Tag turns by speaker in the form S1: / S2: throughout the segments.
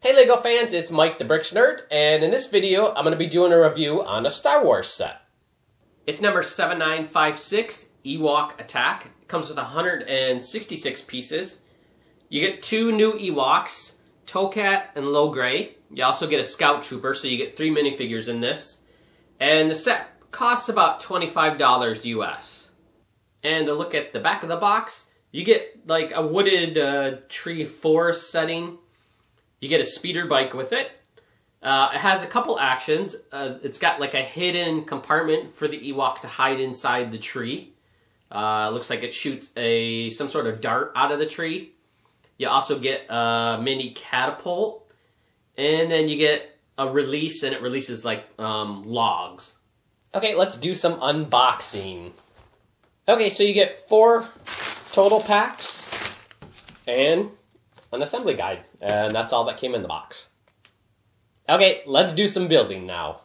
S1: Hey LEGO fans, it's Mike the BricksNerd, and in this video I'm going to be doing a review on a Star Wars set. It's number 7956, Ewok Attack. It comes with 166 pieces. You get 2 new Ewoks, Tokkat and Logray. You also get a Scout Trooper, so you get 3 minifigures in this. And the set costs about $25 US. And to look at the back of the box, you get like a wooded tree forest setting. You get a speeder bike with it. It has a couple actions. It's got like a hidden compartment for the Ewok to hide inside the tree. Looks like it shoots some sort of dart out of the tree. You also get a mini catapult. And then you get a release, and it releases like logs. Okay, let's do some unboxing. Okay, so you get 4 total packs and an assembly guide, and that's all that came in the box. Okay, let's do some building now.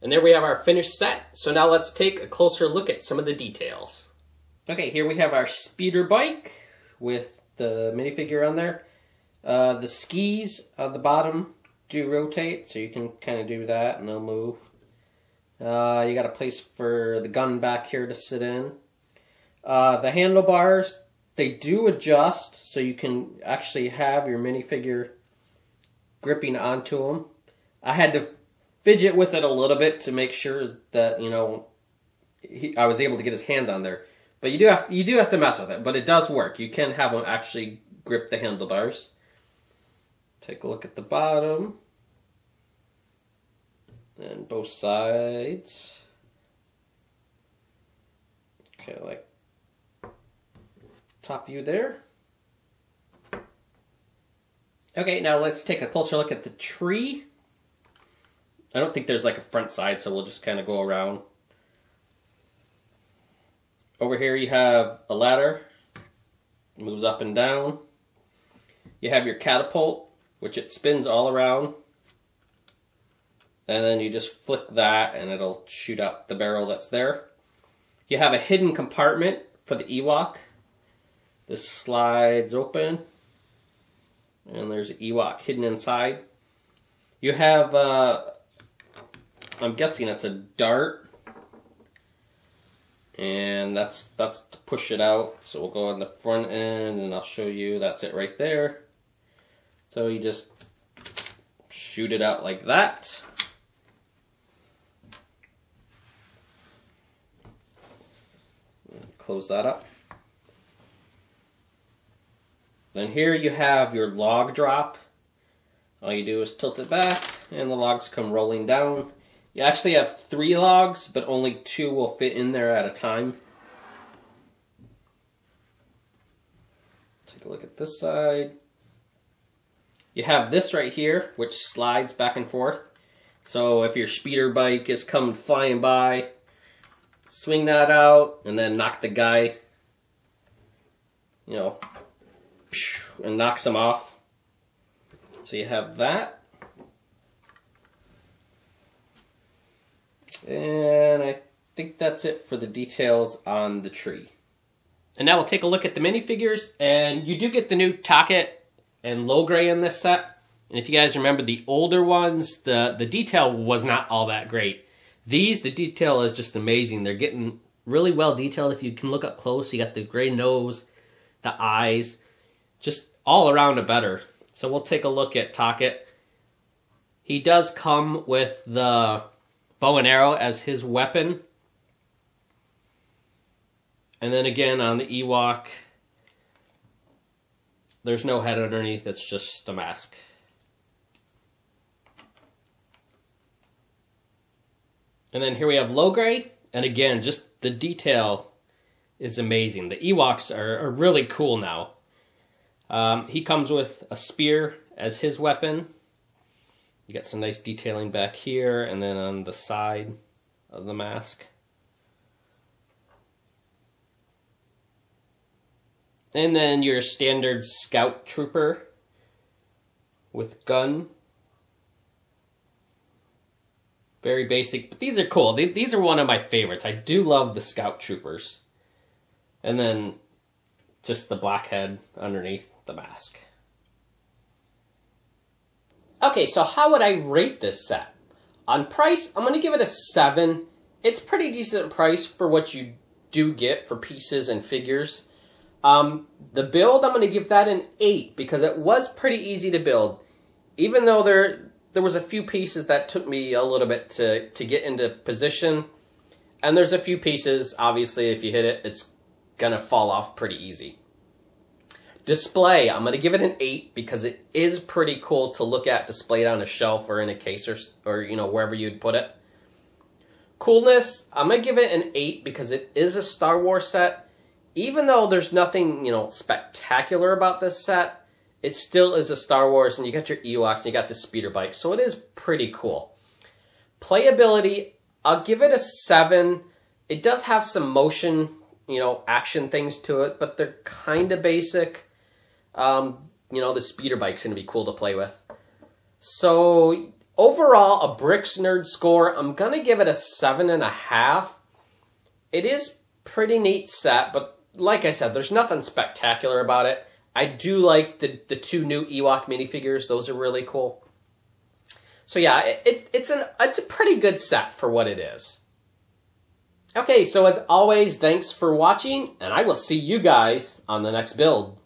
S1: And there we have our finished set. So now let's take a closer look at some of the details. Okay, here we have our speeder bike with the minifigure on there. The skis on the bottom do rotate, so you can kind of do that and they'll move. You got a place for the gun back here to sit in. The handlebars, they do adjust, so you can actually have your minifigure gripping onto them. I had to fidget with it a little bit to make sure that, you know, I was able to get his hands on there. But you do have to mess with it, but it does work. You can have him actually grip the handlebars. Take a look at the bottom. And both sides. Okay, like top view there. Okay, now let's take a closer look at the tree. I don't think there's like a front side, so we'll just kind of go around. Over here you have a ladder. It moves up and down. You have your catapult, which it spins all around. And then you just flick that and it'll shoot out the barrel that's there. You have a hidden compartment for the Ewok. This slides open. And there's an Ewok hidden inside. You have, I'm guessing it's a dart. and that's to push it out. So we'll go on the front end, and I'll show you. That's it right there. So you just shoot it out like that. Close that up. Then here you have your log drop. All you do is tilt it back, and the logs come rolling down. You actually have 3 logs, but only 2 will fit in there at a time. Take a look at this side. You have this right here, which slides back and forth. So if your speeder bike is coming flying by, swing that out, and then knock the guy, you know, and knocks him off. So you have that. And I think that's it for the details on the tree. And now we'll take a look at the minifigures, and you do get the new Tokkat and Logray in this set. And if you guys remember the older ones, the detail was not all that great. These, the detail is just amazing. They're getting really well detailed. If you can look up close, you got the gray nose, the eyes, just all around a better. So we'll take a look at Tokkat. He does come with the bow and arrow as his weapon. And then again on the Ewok, there's no head underneath, it's just a mask. And then here we have Logray, and again, just the detail is amazing. The Ewoks are really cool now. He comes with a spear as his weapon. You got some nice detailing back here, and then on the side of the mask. And then your standard scout trooper with gun. Very basic, but these are cool. These are one of my favorites. I do love the scout troopers. And then just the black head underneath the mask. Okay, so how would I rate this set? On price, I'm going to give it a 7. It's pretty decent price for what you do get for pieces and figures. The build, I'm going to give that an 8 because it was pretty easy to build. Even though there was a few pieces that took me a little bit to get into position. And there's a few pieces, obviously, if you hit it, it's going to fall off pretty easy. Display, I'm going to give it an 8 because it is pretty cool to look at displayed on a shelf or in a case or you know, wherever you'd put it. Coolness, I'm going to give it an 8 because it is a Star Wars set. Even though there's nothing, you know, spectacular about this set, it still is a Star Wars, and you got your Ewoks, and you got the speeder bike, so it is pretty cool. Playability, I'll give it a 7. It does have some motion, you know, action things to it, but they're kind of basic. You know, the speeder bike's going to be cool to play with. So, overall, a BricksNerd score, I'm going to give it a 7.5. It is pretty neat set, but like I said, there's nothing spectacular about it. I do like the 2 new Ewok minifigures. Those are really cool. So yeah, it's a pretty good set for what it is. Okay, so as always, thanks for watching, and I will see you guys on the next build.